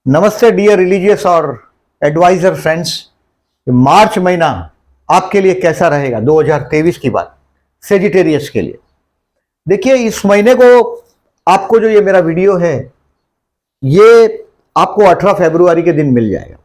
नमस्ते dear religious और adviser friends. मार्च महीना आपके लिए कैसा रहेगा 2023 की बात सेजिटेरियस के लिए। देखिए, इस महीने को आपको जो ये मेरा वीडियो है ये आपको 18 फरवरी के दिन मिल जाएगा।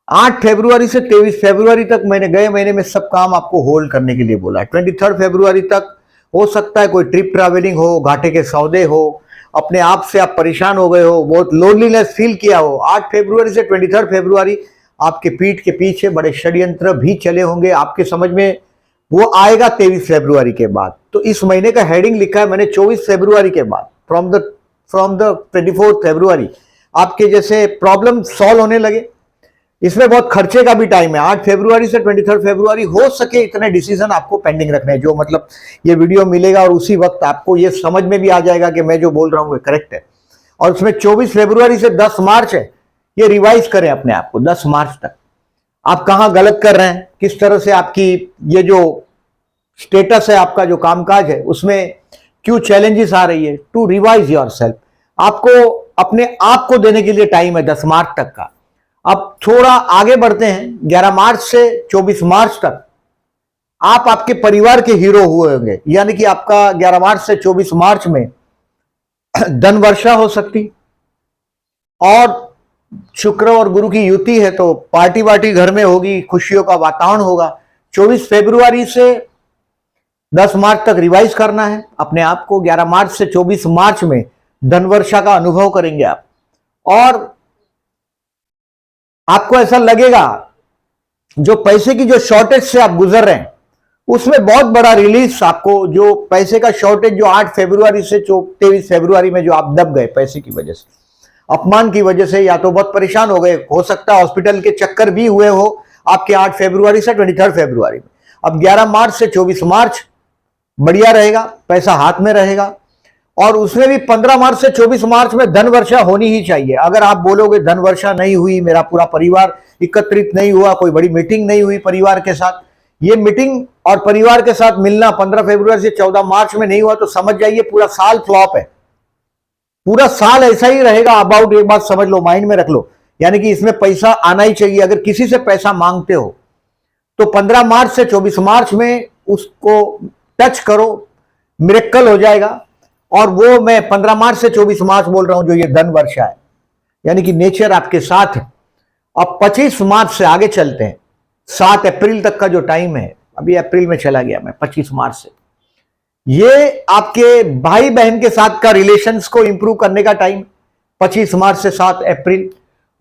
8 फरवरी से 23 फरवरी तक मैंने गए महीने में सब काम आपको होल्ड करने के लिए बोला है। 23 फरवरी तक हो सकता है कोई ट्रिप ट्रैवलिंग हो, घाटे के सौदे हो, अपने आप से आप परेशान हो गए हो, बहुत लोनलीनेस फील किया हो। 8 फरवरी से 23 फरवरी आपके पीठ के पीछे बड़े षड्यंत्र भी चले होंगे, आपके समझ में वो आएगा 23 फरवरी के बाद। तो इस महीने का हेडिंग लिखा है मैंने 24 फरवरी के बाद, फ्रॉम द 24 फरवरी आपके जैसे प्रॉब्लम सॉल्व होने लगे। इसमें बहुत खर्चे का भी टाइम है। 8 फरवरी से 23 फरवरी हो सके इतने डिसीजन आपको पेंडिंग रखने हैं, जो मतलब ये वीडियो मिलेगा और उसी वक्त आपको ये समझ में भी आ जाएगा कि मैं जो बोल रहा हूं वो करेक्ट है। और उसमें 24 फरवरी से 10 मार्च है, ये रिवाइज करें अपने आप को 10 मार्च तक आप कहां गलत कर रहे हैं, किस तरह से आपकी ये जो स्टेटस है, आपका जो कामकाज है उसमें क्यों चैलेंजेस आ रही है। टू रिवाइज योर सेल्फ, आपको अपने आप को देने के लिए टाइम है 10 मार्च तक का। अब थोड़ा आगे बढ़ते हैं, 11 मार्च से 24 मार्च तक आप आपके परिवार के हीरो हुए होंगे, यानी कि आपका 11 मार्च से 24 मार्च में धन वर्षा हो सकती, और शुक्र और गुरु की युति है तो पार्टी वार्टी घर में होगी, खुशियों का वातावरण होगा। 24 फरवरी से 10 मार्च तक रिवाइज करना है अपने आप को। 11 मार्च से 24 मार्च में धन वर्षा का अनुभव करेंगे आप, और आपको ऐसा लगेगा जो पैसे की जो शॉर्टेज से आप गुजर रहे हैं उसमें बहुत बड़ा रिलीज आपको, जो पैसे का शॉर्टेज जो 8 फरवरी से 23 फरवरी में जो आप दब गए पैसे की वजह से, अपमान की वजह से, या तो बहुत परेशान हो गए, हो सकता है हॉस्पिटल के चक्कर भी हुए हो आपके 8 फरवरी से 23 फरवरी में। अब 11 मार्च से 24 मार्च बढ़िया रहेगा, पैसा हाथ में रहेगा, और उसमें भी 15 मार्च से 24 मार्च में धन वर्षा होनी ही चाहिए। अगर आप बोलोगे धन वर्षा नहीं हुई, मेरा पूरा परिवार एकत्रित नहीं हुआ, कोई बड़ी मीटिंग नहीं हुई परिवार के साथ, ये मीटिंग और परिवार के साथ मिलना 15 फरवरी से 14 मार्च में नहीं हुआ तो समझ जाइए पूरा साल फ्लॉप है, पूरा साल ऐसा ही रहेगा अबाउट। एक बात समझ लो, माइंड में रख लो, यानी कि इसमें पैसा आना ही चाहिए। अगर किसी से पैसा मांगते हो तो 15 मार्च से 24 मार्च में उसको टच करो, मिरेकल हो जाएगा। और वो मैं 15 मार्च से 24 मार्च बोल रहा हूं जो ये धन वर्षा है, यानी कि नेचर आपके साथ है। अब 25 मार्च से आगे चलते हैं, 7 अप्रैल तक का जो टाइम है, अभी अप्रैल में चला गया मैं, 25 मार्च से ये आपके भाई बहन के साथ का रिलेशंस को इंप्रूव करने का टाइम। 25 मार्च से 7 अप्रैल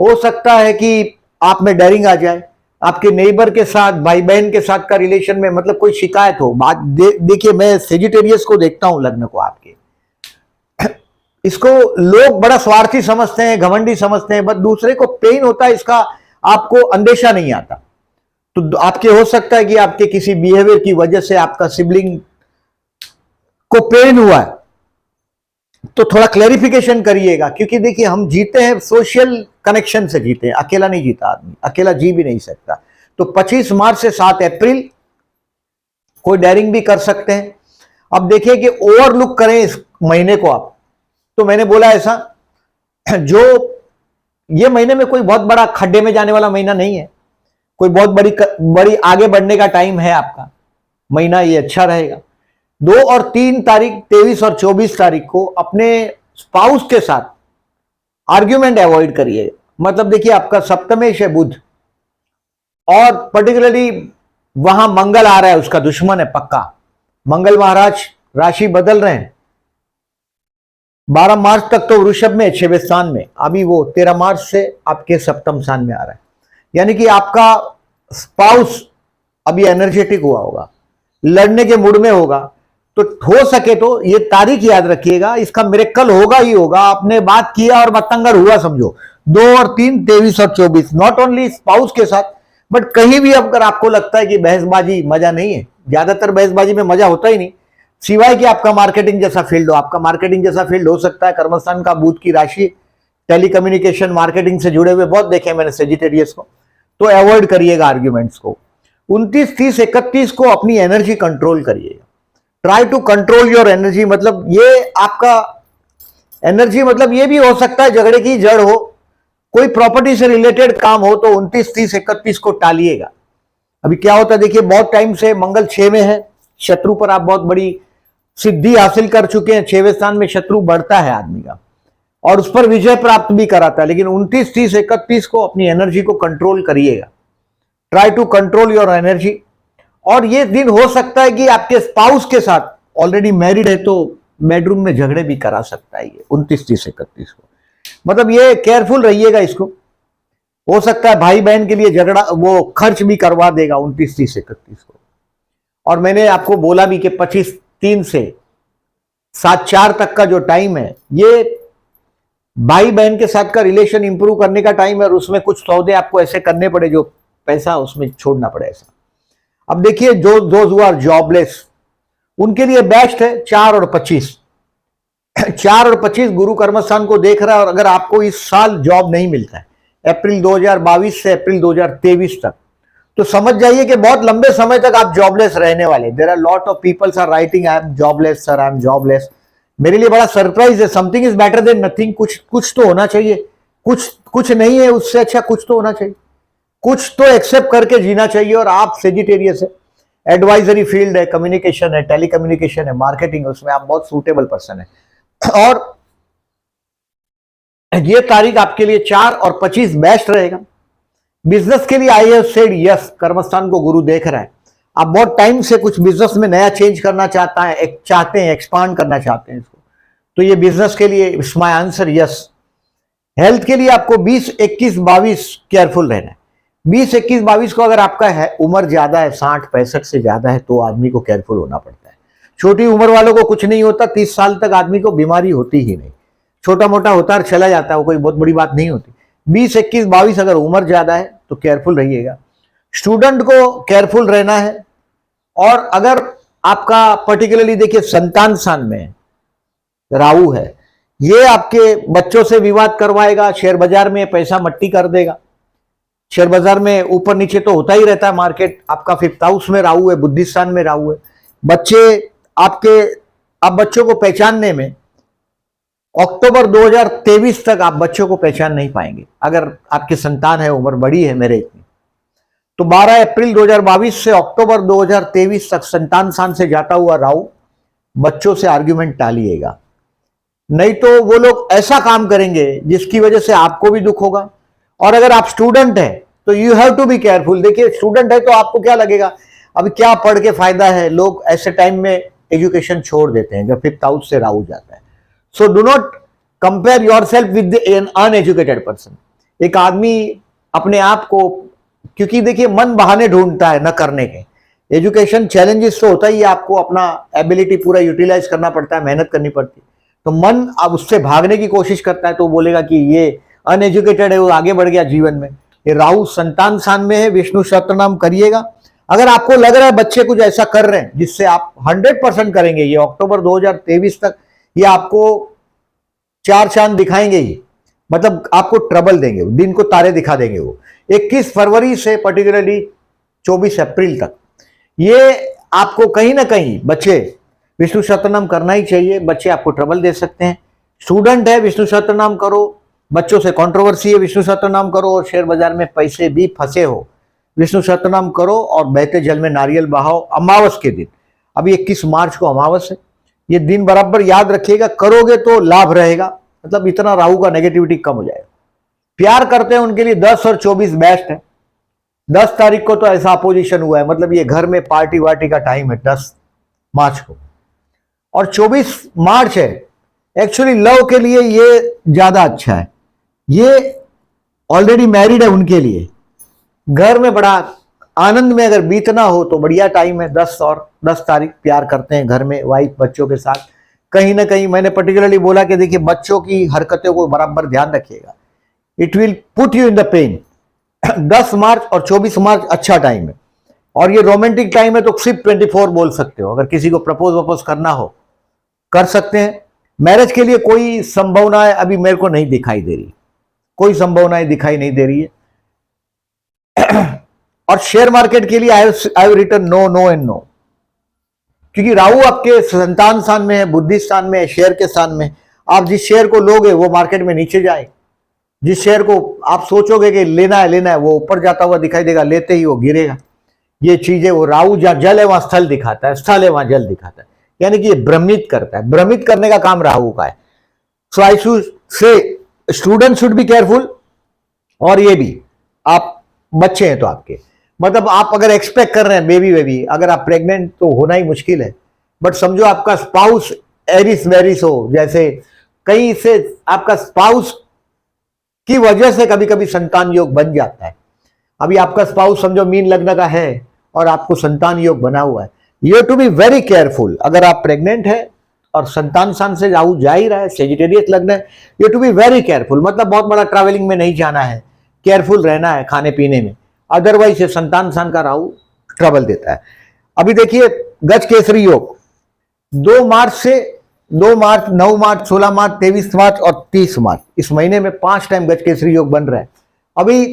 हो सकता है कि आप में डरिंग आ जाए, आपके नेबर के साथ, भाई बहन के साथ का रिलेशन में मतलब कोई शिकायत हो। बात देखिए, मैं सेजिटेरियस को देखता हूं, लग्न को आपके, इसको लोग बड़ा स्वार्थी समझते हैं, घमंडी समझते हैं, बस दूसरे को पेन होता है इसका आपको अंदेशा नहीं आता। तो आपके हो सकता है कि आपके किसी बिहेवियर की वजह से आपका सिबलिंग को पेन हुआ है, तो थोड़ा क्लैरिफिकेशन करिएगा। क्योंकि देखिए, हम जीते हैं सोशल कनेक्शन से जीते हैं, अकेला नहीं जीता आदमी, अकेला जी भी नहीं सकता। तो 25 मार्च से 7 अप्रैल कोई डेयरिंग भी कर सकते हैं। अब देखिए कि ओवरलुक करें इस महीने को आप, तो मैंने बोला ऐसा, जो ये महीने में कोई बहुत बड़ा खड्डे में जाने वाला महीना नहीं है, कोई बहुत बड़ी आगे बढ़ने का टाइम है आपका महीना, ये अच्छा रहेगा। 2 और 3 तारीख, 23 और 24 तारीख को अपने स्पाउस के साथ आर्ग्यूमेंट अवॉइड करिए। मतलब देखिए, आपका सप्तमेश है बुध, और पर्टिकुलरली वहां मंगल आ रहा है, उसका दुश्मन है पक्का। मंगल महाराज राशि बदल रहे हैं 12 मार्च तक तो वृषभ में 6वें स्थान में, अभी वो 13 मार्च से आपके सप्तम स्थान में आ रहा है। यानी कि आपका स्पाउस अभी एनर्जेटिक हुआ होगा, लड़ने के मूड में होगा। तो हो सके तो ये तारीख याद रखिएगा, इसका मिरेकल होगा ही होगा। आपने बात किया और बतंगर हुआ समझो। 2 और 3, 23 और 24, नॉट ओनली स्पाउस के साथ, बट कहीं भी अगर आपको लगता है कि बहसबाजी मजा नहीं है, ज्यादातर बहसबाजी में मजा होता ही नहीं, सिवाय कि आपका मार्केटिंग जैसा फील्ड हो। आपका मार्केटिंग जैसा फील्ड हो सकता है कर्मस्थान का बुध की राशि, टेलीकम्युनिकेशन मार्केटिंग से जुड़े हुए बहुत देखे मैंने सेजिटेरियस को, तो अवॉइड करिएगा आर्ग्यूमेंट्स को। 29, 30, 31 को अपनी एनर्जी कंट्रोल करिएगा। Try to control your energy, मतलब ये आपका एनर्जी, मतलब ये भी हो सकता है झगड़े की जड़ हो, कोई प्रॉपर्टी से रिलेटेड काम हो तो 29, 30, 31 को टालिएगा। अभी क्या होता है देखिए, बहुत टाइम से मंगल 6 में है, शत्रु पर आप बहुत बड़ी सिद्धि हासिल कर चुके हैं। 6वें स्थान में शत्रु बढ़ता है आदमी का और उस पर विजय प्राप्त भी कराता है, लेकिन 29, 30, 31 को अपनी एनर्जी को कंट्रोल करिएगा। Try to control your energy. और ये दिन हो सकता है कि आपके स्पाउस के साथ, ऑलरेडी मैरिड है तो बेडरूम में झगड़े भी करा सकता है ये 29, 30, 31 को। मतलब ये केयरफुल रहिएगा इसको। हो सकता है भाई बहन के लिए झगड़ा, वो खर्च भी करवा देगा 29, 30, 31 को। और मैंने आपको बोला भी कि 25, 3 से 7, 4 तक का जो टाइम है, ये भाई बहन के साथ का रिलेशन इंप्रूव करने का टाइम है और उसमें कुछ सौदे आपको ऐसे करने पड़े जो पैसा उसमें छोड़ना पड़े ऐसा। अब देखिए, जो दोज हु आर जॉबलेस उनके लिए बेस्ट है 4 और 25। 4 और 25 गुरु कर्मस्थान को देख रहा है। और अगर आपको इस साल जॉब नहीं मिलता है, अप्रैल 2022 से अप्रैल 2023 तक, तो समझ जाइए कि बहुत लंबे समय तक आप जॉबलेस रहने वाले। There are lot of peoples are writing I am jobless sir, I am jobless. मेरे लिए बड़ा सरप्राइज है। Something is better than nothing. कुछ तो होना चाहिए। कुछ नहीं है उससे अच्छा कुछ तो होना चाहिए। कुछ तो एक्सेप्ट करके जीना चाहिए। और आप सेजिटेरियस है, एडवाइजरी फील्ड है, कम्युनिकेशन है, टेलीकम्युनिकेशन है, मार्केटिंग, उसमें आप बहुत सूटेबल पर्सन है। और ये तारीख आपके लिए 4 और 25 बेस्ट रहेगा। बिजनेस के लिए आई हैव सेड यस, कर्मस्थान को गुरु देख रहा है। आप बहुत टाइम से कुछ बिजनेस में नया चेंज करना चाहते हैं, एक्सपांड करना चाहते हैं इसको, तो ये बिजनेस के लिए it's my answer yes. Health के लिए आपको 20, 21, 22 केयरफुल रहना है। 20, 21, 22 को अगर आपका है उम्र ज्यादा है, 60, 65 से ज्यादा है, तो आदमी को केयरफुल होना पड़ता है। छोटी उम्र वालों को कुछ नहीं होता, 30 साल तक आदमी को बीमारी होती ही नहीं, छोटा मोटा होता है चला जाता है, वो कोई बहुत बड़ी बात नहीं होती। 20, 21, 22 अगर उम्र ज्यादा है तो केयरफुल रहिएगा। स्टूडेंट को केयरफुल रहना है। और अगर आपका पर्टिकुलरली देखिए संतान स्थान में राहु है, ये आपके बच्चों से विवाद करवाएगा, शेयर बाजार में पैसा मट्टी कर देगा। शेयर बाजार में ऊपर नीचे तो होता ही रहता है मार्केट। आपका 5th हाउस में राहु है, बुद्धि स्थान में राहु है। आप बच्चों को पहचानने में अक्टूबर 2023 तक आप बच्चों को पहचान नहीं पाएंगे अगर आपकी संतान है, उम्र बड़ी है मेरे इतनी। तो 12 अप्रैल 2022 से अक्टूबर 2023 तक संतान स्थान से जाता हुआ राहु, बच्चों से आर्ग्यूमेंट टालिएगा, नहीं तो वो लोग ऐसा काम करेंगे जिसकी वजह से आपको भी दुख होगा। और अगर आप स्टूडेंट हैं तो you have to be careful. देखिए, स्टूडेंट है तो आपको क्या लगेगा, अभी क्या पढ़ के फायदा है, लोग ऐसे टाइम में एजुकेशन छोड़ देते हैं जब 5th हाउस से राहु जाता है। So do not compare yourself with an uneducated person. एक आदमी अपने आप को, क्योंकि देखिए मन बहाने ढूंढता है न करने के। एजुकेशन चैलेंजेस तो होता ही है, आपको अपना एबिलिटी पूरा यूटिलाइज करना पड़ता है, मेहनत करनी पड़ती है। तो मन अब उससे भागने की कोशिश करता है, तो बोलेगा कि ये अनएजुकेटेड है, वो आगे बढ़ गया जीवन में। ये राहु संतान स्थान में है, विष्णु सहस्त्रनाम करिएगा। अगर आपको लग रहा है बच्चे कुछ ऐसा कर रहे हैं जिससे आप 100% करेंगे, ये अक्टूबर 2023 तक ये आपको 4 चांद दिखाएंगे ही, मतलब आपको ट्रबल देंगे, दिन को तारे दिखा देंगे वो। 21 फरवरी से पर्टिकुलरली 24 अप्रैल तक ये आपको कहीं ना कहीं, बच्चे विष्णु सहस्त्रनाम करना ही चाहिए। बच्चे आपको ट्रबल दे सकते हैं। स्टूडेंट है, विष्णु सहस्त्रनाम करो। बच्चों से कंट्रोवर्सी है, विष्णु सहस्त्रनाम करो। और शेयर बाजार में पैसे भी फंसे हो, विष्णु सहस्त्रनाम करो। और बहते जल में नारियल बहाओ अमावस के दिन। अभी 21 मार्च को अमावस है, ये दिन बराबर याद रखिएगा। करोगे तो लाभ रहेगा, मतलब इतना राहु का नेगेटिविटी कम हो जाएगा। प्यार करते हैं उनके लिए 10 और 24 बेस्ट है। 10 तारीख को तो ऐसा अपोजिशन हुआ है, मतलब ये घर में पार्टी वार्टी का टाइम है 10 मार्च को। और 24 मार्च है, एक्चुअली लव के लिए ये ज्यादा अच्छा है। ये ऑलरेडी मैरिड है, उनके लिए घर में बड़ा आनंद में अगर बीतना हो तो बढ़िया टाइम है। 10 और 10 तारीख प्यार करते हैं घर में, वाइफ बच्चों के साथ। कहीं ना कहीं मैंने पर्टिकुलरली बोला कि देखिए बच्चों की हरकतों को बराबर ध्यान रखिएगा, it will put you in the pain. 10 March और 24 मार्च अच्छा टाइम है। और ये रोमांटिक टाइम है, तो सिर्फ 24 बोल सकते हो। अगर किसी को प्रपोज वपोज करना हो कर सकते हैं। मैरिज के लिए कोई संभावनाएं अभी मेरे को नहीं दिखाई दे रही, कोई संभावनाएं दिखाई नहीं दे रही है। और शेयर मार्केट के लिए I have written no, no and no, क्योंकि राहु आपके संतान स्थान में है, बुद्धि स्थान में है, शेयर के स्थान में। आप जिस शेयर को लोगे वो मार्केट में नीचे जाए, जिस शेयर को आप सोचोगे कि लेना है वो ऊपर जाता हुआ दिखाई देगा, लेते ही वो गिरेगा। ये चीजें, वो राहु जहाँ जल है वहां स्थल दिखाता है, स्थल है वहां जल दिखाता है, यानी कि ये भ्रमित करता है। भ्रमित करने का काम राहु का है। So I should say student should be careful. और ये भी, आप बच्चे हैं तो आपके, मतलब आप अगर एक्सपेक्ट कर रहे हैं बेबी, अगर आप प्रेग्नेंट तो होना ही मुश्किल है, बट समझो आपका स्पाउस एरिस वेरिस हो, जैसे कहीं से आपका स्पाउस की वजह से कभी कभी संतान योग बन जाता है। अभी आपका स्पाउस समझो मीन लग्न का है और आपको संतान योग बना हुआ है, you have to be very careful. अगर आप प्रेग्नेंट है और संतान स्थान से राहु जा ही रहा है, सेजिटेरियस लग्न है, you have to be very careful. मतलब बहुत बड़ा ट्रैवलिंग में नहीं जाना है, केयरफुल रहना है खाने पीने में, अदरवाइज ये संतान स्थान का राहु ट्रबल देता है। अभी देखिए गज केसरी योग 2 मार्च से 2 मार्च, 9 मार्च, 16 मार्च, 23 मार्च और 30 मार्च, इस महीने में 5 टाइम गज केसरी योग बन रहा है। अभी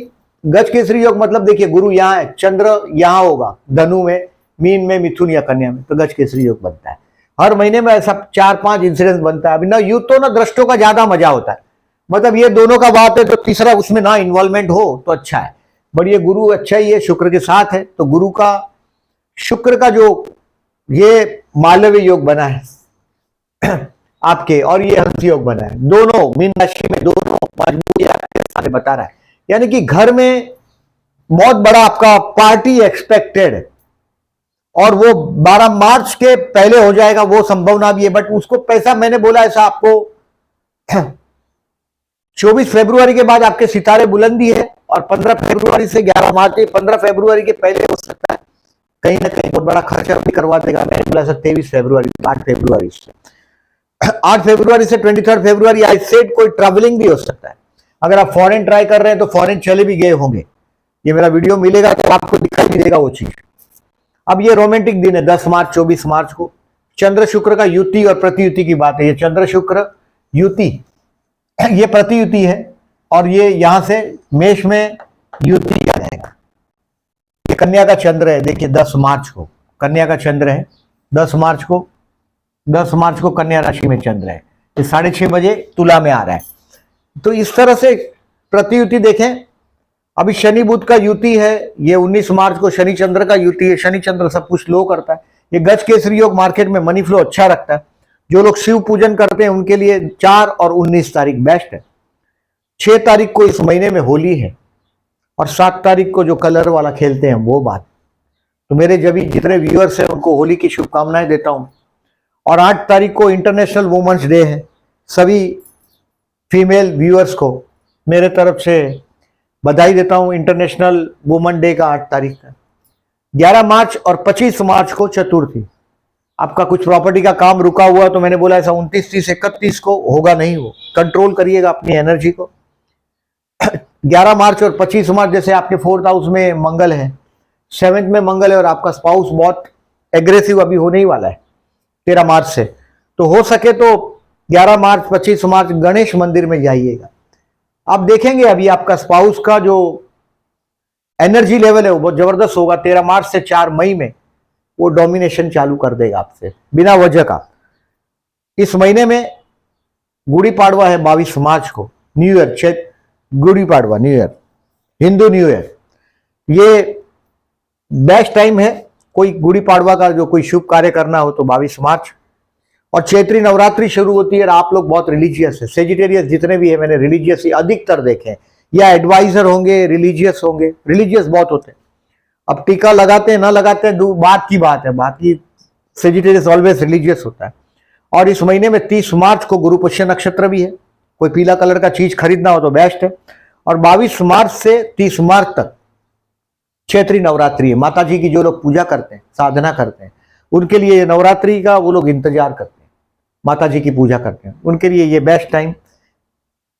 गज केसरी योग मतलब देखिए गुरु यहां है, चंद्र यहां होगा धनु में, मीन में, मिथुन या कन्या में, तो गज केसरी योग बनता है। हर महीने में ऐसा 4-5 इंसिडेंस बनता है। अभी ना युद्ध तो ना दृष्टों का ज्यादा मजा होता है, मतलब ये दोनों का बात है तो तीसरा उसमें ना इन्वॉल्वमेंट हो तो अच्छा है। बट ये गुरु अच्छा ही है, शुक्र के साथ है, तो गुरु का, शुक्र का जो ये मालव्य योग बना है आपके, और ये हंस योग बना है, दोनों मीन राशि में, दोनों मजबूत आपके साथ बता रहा है। यानी कि घर में बहुत बड़ा आपका पार्टी एक्सपेक्टेड है, और वो 12 मार्च के पहले हो जाएगा वो संभावना भी है, बट उसको पैसा, मैंने बोला ऐसा आपको 24 फरवरी के बाद आपके सितारे बुलंदी है, और 15 फरवरी से 11 मार्च, 15 फरवरी के पहले हो सकता है कहीं ना कहीं बहुत बड़ा खर्चा भी करवा देगा। मैंने बोला सर 23 फरवरी, 8 फरवरी से 8 फरवरी से 23 फरवरी आई सेड कोई ट्रैवलिंग भी हो सकता है। अगर आप फॉरेन ट्राई कर रहे हैं तो फॉरेन चले भी गए होंगे, ये मेरा वीडियो मिलेगा तो आपको दिखाई भी देगा वो चीज। अब ये रोमांटिक दिन है 10 मार्च 24 मार्च को, चंद्र शुक्र का युति और प्रतियुति की बात है। ये चंद्र शुक्र युति, ये प्रतियुति है, और ये यहां से मेष में युति आ जाएगा। ये कन्या का चंद्र है, देखिए 10 मार्च को कन्या का चंद्र है, 10 मार्च को कन्या राशि में चंद्र है, ये 6:30 बजे तुला में आ रहा है। तो इस तरह से प्रतियुति देखें। अभी शनि बुध का युति है, ये 19 मार्च को शनि चंद्र का युति है। शनि चंद्र सब कुछ लो करता है। ये गज केसरी योग मार्केट में मनी फ्लो अच्छा रखता है। जो लोग शिव पूजन करते हैं उनके लिए 4 और 19 तारीख बेस्ट है। 6 तारीख को इस महीने में होली है, और 7 तारीख को जो कलर वाला खेलते हैं वो बात। तो मेरे जितने व्यूअर्स हैं उनको होली की शुभकामनाएं देता हूं। और 8 तारीख को इंटरनेशनल वुमेन्स डे है। सभी फीमेल व्यूअर्स को मेरे तरफ से बधाई देता हूं इंटरनेशनल वुमेन डे का 8 तारीख का। 11 मार्च और 25 मार्च को चतुर्थी। आपका कुछ प्रॉपर्टी का काम रुका हुआ तो मैंने बोला ऐसा 29, 30, 31 को होगा नहीं, हो कंट्रोल करिएगा अपनी एनर्जी को। 11 मार्च और 25 मार्च जैसे आपके 4th हाउस में मंगल है, 7th में मंगल है, और आपका स्पाउस बहुत एग्रेसिव अभी होने ही वाला है 13 मार्च से। तो हो सके तो 11 मार्च 25 मार्च गणेश मंदिर में जाइएगा। आप देखेंगे अभी आपका स्पाउस का जो एनर्जी लेवल है वो बहुत जबरदस्त होगा। 13 मार्च से 4 मई में वो डोमिनेशन चालू कर देगा आपसे बिना वजह का। इस महीने में गुड़ी पाड़वा है 22 मार्च को, new year, Gudi Padwa new year, Hindu new year. ये बेस्ट टाइम है कोई गुड़ी पाड़वा का जो कोई शुभ कार्य करना हो तो 22 मार्च। और चैत्री नवरात्रि शुरू होती है। और आप लोग बहुत रिलीजियस है, सेजिटेरियस जितने भी है मैंने रिलीजियस ही अधिकतर देखे हैं, या एडवाइजर होंगे, रिलीजियस होंगे, रिलीजियस बहुत होते हैं। अब टीका लगाते हैं ना लगाते हैं बात की बात है, बाकी सेजिटेरियस ऑलवेज रिलीजियस होता है। और इस महीने में 30 मार्च को गुरु पुष्य नक्षत्र भी है। कोई पीला कलर का चीज खरीदना हो तो बेस्ट है। और 22 मार्च से 30 मार्च तक चैत्री नवरात्रि है। माता जी की जो लोग पूजा करते हैं, साधना करते हैं, उनके लिए नवरात्रि का वो लोग इंतजार करते हैं, माता जी की पूजा करते हैं, उनके लिए ये बेस्ट टाइम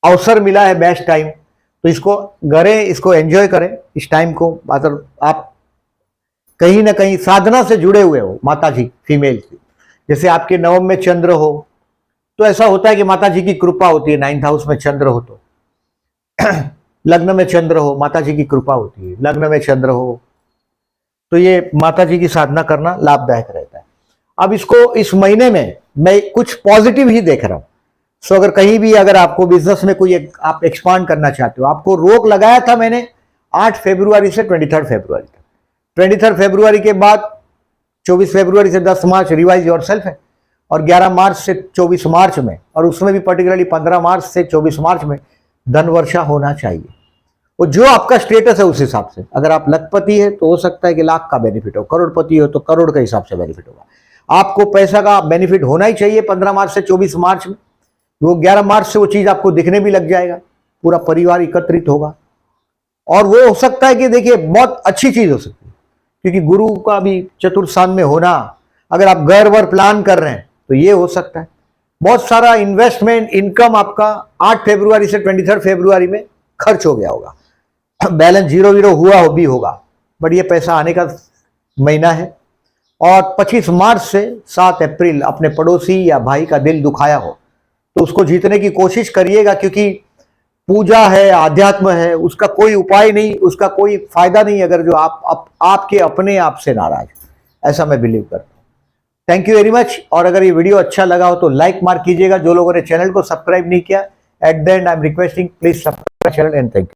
अवसर मिला है, बेस्ट टाइम। तो इसको करें, इसको एंजॉय करें इस टाइम को। मतलब आप कहीं ना कहीं साधना से जुड़े हुए हो माता जी फीमेल की, जैसे आपके नवम में चंद्र हो तो ऐसा होता है कि माता जी की कृपा होती है। 9th हाउस में चंद्र हो तो लग्न में चंद्र हो, माता जी की कृपा होती है। लग्न में चंद्र हो तो ये माता जी की साधना करना लाभदायक रहता है। अब इसको इस महीने में मैं कुछ पॉजिटिव ही देख रहा हूं। सो अगर कहीं भी अगर आपको बिजनेस में कोई आप एक्सपांड करना चाहते हो, आपको रोक लगाया था मैंने 8 फरवरी से 23 फरवरी तक। 23 फरवरी के बाद 24 फरवरी से 10 मार्च रिवाइज योरसेल्फ है, और 11 मार्च से 24 मार्च में, और उसमें भी पर्टिकुलरली 15 मार्च से 24 मार्च में धन वर्षा होना चाहिए। और जो आपका स्टेटस है उस हिसाब से, अगर आप लखपति है तो हो सकता है कि लाख का बेनिफिट हो, करोड़पति हो तो करोड़ के हिसाब से बेनिफिट होगा। आपको पैसा का बेनिफिट होना ही चाहिए 15 मार्च से 24 मार्च में। वो 11 मार्च से वो चीज आपको दिखने भी लग जाएगा, पूरा परिवार एकत्रित होगा, और वो हो सकता है कि देखिए बहुत अच्छी चीज हो सकती है, क्योंकि गुरु का भी चतुर्थ स्थान में होना, अगर आप घर वर प्लान कर रहे हैं तो ये हो सकता है। बहुत सारा इन्वेस्टमेंट इनकम आपका 8 फरवरी से 23 फरवरी में खर्च हो गया होगा, बैलेंस जीरो जीरो हुआ भी होगा, बट ये पैसा आने का महीना है। और 25 मार्च से 7 अप्रैल अपने पड़ोसी या भाई का दिल दुखाया हो तो उसको जीतने की कोशिश करिएगा, क्योंकि पूजा है, अध्यात्म है, उसका कोई उपाय नहीं, उसका कोई फायदा नहीं अगर जो आपके अपने आप से नाराज, ऐसा मैं बिलीव करता हूँ। Thank you very much. और अगर ये वीडियो अच्छा लगा हो तो लाइक मार्क कीजिएगा। जो लोगों ने चैनल को सब्सक्राइब नहीं किया, at the and I am requesting please subscribe channel and thank you.